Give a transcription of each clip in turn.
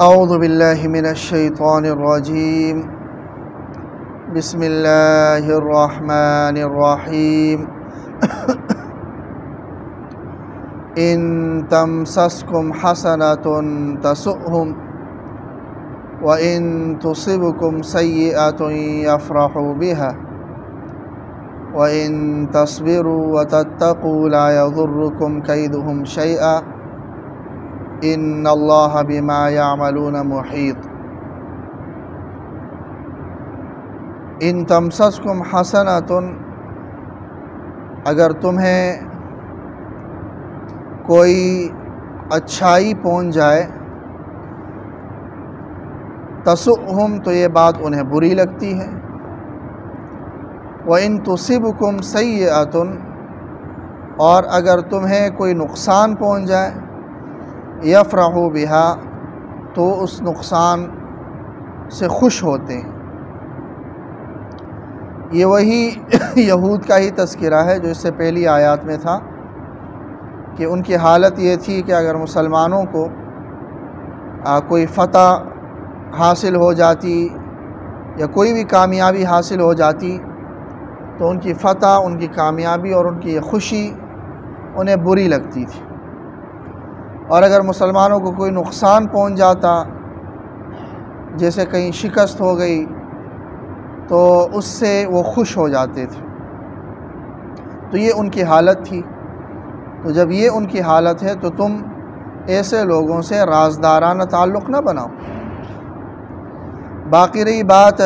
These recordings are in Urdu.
اعوذ باللہ من الشیطان الرجیم بسم اللہ الرحمن الرحیم ان تمسسکم حسنۃ تسؤہم وان تصبکم سیئۃ یفرحوا بها وان تصبروا وتتقوا لا یضرکم کیدہم شیئا ان اللہ بما یعملون محیط۔ ان تمسسکم حسنۃ، اگر تمہیں کوئی اچھائی پہنچ جائے، تسؤہم تو یہ بات انہیں بری لگتی ہے، وَإِن تُصِبْكُمْ سَيِّئَةٌ، اور اگر تمہیں کوئی نقصان پہنچ جائے، یفرحوا بها، تو اس نقصان سے خوش ہوتے ہیں۔ یہ وہی یہود کا ہی تذکرہ ہے جو اس سے پہلی آیات میں تھا کہ ان کی حالت یہ تھی کہ اگر مسلمانوں کو کوئی فتح حاصل ہو جاتی یا کوئی بھی کامیابی حاصل ہو جاتی تو ان کی فتح، ان کی کامیابی اور ان کی یہ خوشی انہیں بری لگتی تھی، اور اگر مسلمانوں کو کوئی نقصان پہنچ جاتا، جیسے کہیں شکست ہو گئی، تو اس سے وہ خوش ہو جاتے تھے۔ تو یہ ان کی حالت تھی۔ تو جب یہ ان کی حالت ہے تو تم ایسے لوگوں سے رازدارانہ تعلق نہ بناؤ۔ باقی رہی بات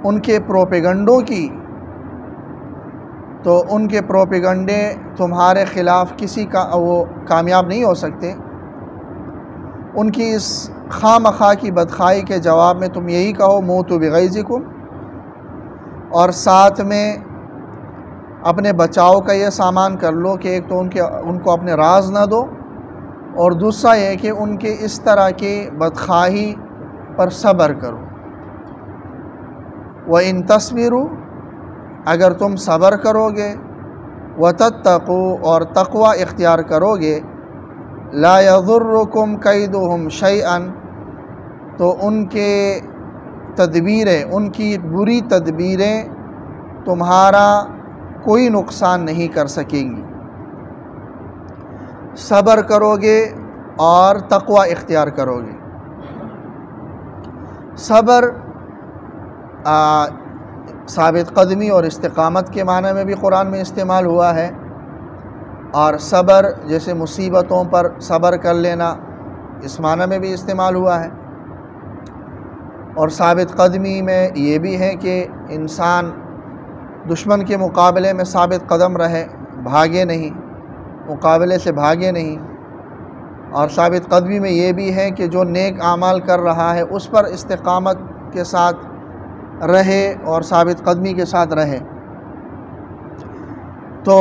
ان کے پروپیگنڈوں کی، تو ان کے پروپیگنڈے تمہارے خلاف کسی کا وہ کامیاب نہیں ہو سکتے۔ ان کی اس خواہ مخواہ کی بدخواہی کے جواب میں تم یہی کہو موتوا بغیظکم، اور ساتھ میں اپنے بچاؤ کا یہ سامان کر لو کہ ایک تو ان کو اپنے راز نہ دو، اور دوسرا یہ کہ ان کے اس طرح کی بدخواہی پر صبر کرو۔ وَإِن تَصْبِرُوا، اگر تم صبر کرو گے، وَتَتَّقُوا، اور تقوی اختیار کرو گے، لَا يَضُرُّكُمْ كَيْدُهُمْ شَيْئًا، تو ان کے تدبیریں، ان کی بری تدبیریں تمہارا کوئی نقصان نہیں کر سکیں گی۔ صبر کرو گے اور تقوی اختیار کرو گے۔ صبر ثابت قدمی اور استقامت کے معنی میں بھی قرآن میں استعمال ہوا ہے، اور صبر جیسے مصیبتوں پر صبر کر لینا، اس معنی میں بھی استعمال ہوا ہے۔ اور ثابت قدمی میں یہ بھی ہے کہ انسان دشمن کے مقابلے میں ثابت قدم رہے، بھاگے نہیں، مقابلے سے بھاگے نہیں۔ اور ثابت قدمی میں یہ بھی ہے کہ جو نیک اعمال کر رہا ہے اس پر استقامت کے ساتھ رہے اور ثابت قدمی کے ساتھ رہے۔ تو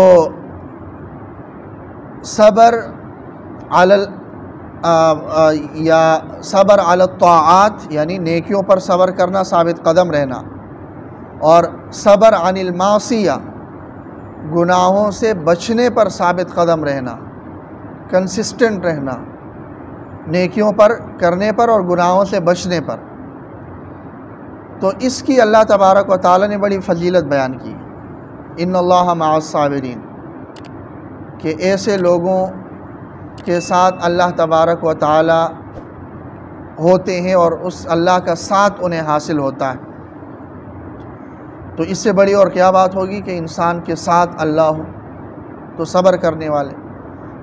صبر یا صبر علی الطاعات، یعنی نیکیوں پر صبر کرنا، ثابت قدم رہنا، اور صبر عن المعصیہ، گناہوں سے بچنے پر ثابت قدم رہنا، کنسسٹنٹ رہنا، نیکیوں پر کرنے پر اور گناہوں سے بچنے پر۔ تو اس کی اللہ تبارک و تعالیٰ نے بڑی فضیلت بیان کی، ان اللہ مع الصابرین، کہ ایسے لوگوں کے ساتھ اللہ تبارک و تعالیٰ ہوتے ہیں اور اس اللہ کا ساتھ انہیں حاصل ہوتا ہے۔ تو اس سے بڑی اور کیا بات ہوگی کہ انسان کے ساتھ اللہ ہو، تو صبر کرنے والے۔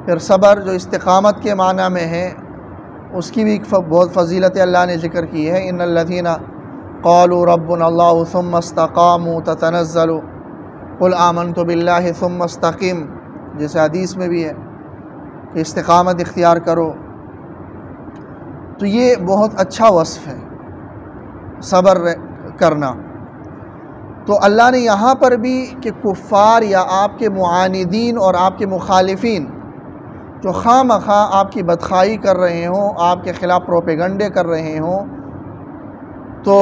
پھر صبر جو استقامت کے معنی میں ہے، اس کی بھی بہت فضیلت اللہ نے ذکر کی ہے، ان الذین قالوا ربنا اللہ ثم استقاموا تتنزل قل آمنت باللہ ثم استقم، جیسے حدیث میں بھی ہے کہ استقامت اختیار کرو۔ تو یہ بہت اچھا وصف ہے صبر کرنا۔ تو اللہ نے یہاں پر بھی کہ کفار یا آپ کے معاندین اور آپ کے مخالفین جو خواہ مخواہ آپ کی بدخواہی کر رہے ہوں، آپ کے خلاف پروپیگنڈے کر رہے ہوں، تو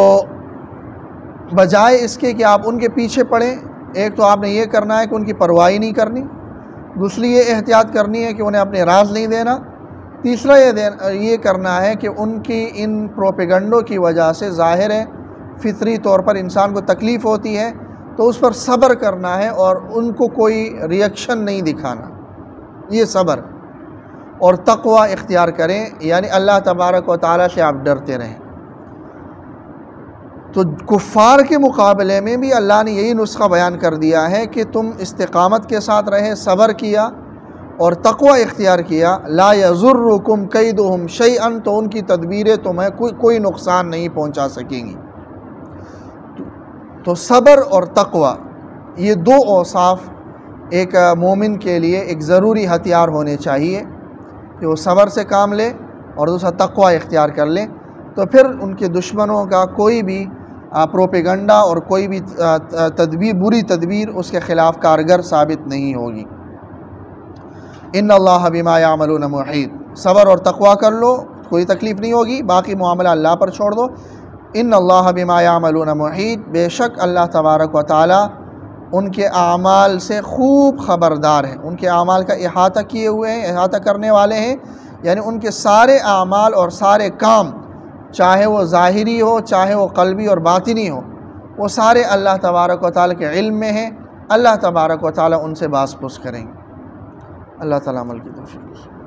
بجائے اس کے کہ آپ ان کے پیچھے پڑیں، ایک تو آپ نے یہ کرنا ہے کہ ان کی پرواہی نہیں کرنی، دوسری یہ احتیاط کرنی ہے کہ انہیں اپنے راز نہیں دینا، تیسرا یہ کرنا ہے کہ ان کی ان پروپیگنڈوں کی وجہ سے ظاہر ہے فطری طور پر انسان کو تکلیف ہوتی ہے، تو اس پر صبر کرنا ہے اور ان کو کوئی ریئیکشن نہیں دکھانا، یہ صبر، اور تقوی اختیار کریں، یعنی اللہ تبارک و تعالیٰ سے آپ ڈرتے رہیں۔ تو کفار کے مقابلے میں بھی اللہ نے یہی نسخہ بیان کر دیا ہے کہ تم استقامت کے ساتھ رہے، صبر کیا اور تقوی اختیار کیا، لا یضرکم کیدہم شیئا، تو ان کی تدبیریں تمہیں کوئی نقصان نہیں پہنچا سکیں گی۔ تو صبر اور تقوی یہ دو اوصاف ایک مومن کے لیے ایک ضروری ہتھیار ہونے چاہیے کہ وہ صبر سے کام لے اور دوسرا تقوی اختیار کر لے، تو پھر ان کے دشمنوں کا کوئی بھی پروپیگنڈا اور کوئی بھی تدبیر، بری تدبیر اس کے خلاف کارگر ثابت نہیں ہوگی۔ ان اللہ بما یعملون محیط، صبر اور تقوی کر لو، کوئی تکلیف نہیں ہوگی، باقی معاملہ اللہ پر چھوڑ دو۔ ان اللہ بما یعملون محیط، بے شک اللہ تبارک و تعالی ان کے اعمال سے خوب خبردار ہیں، ان کے اعمال کا احاطہ کیے ہوئے ہیں، احاطہ کرنے والے ہیں، یعنی ان کے سارے اعمال اور سارے کام، چاہے وہ ظاہری ہو چاہے وہ قلبی اور باطنی ہو، وہ سارے اللہ تبارک و تعالی کے علم میں ہیں، اللہ تبارک و تعالی ان سے باز پرس کریں گے۔ اللہ تعالی عمل کی توفیق۔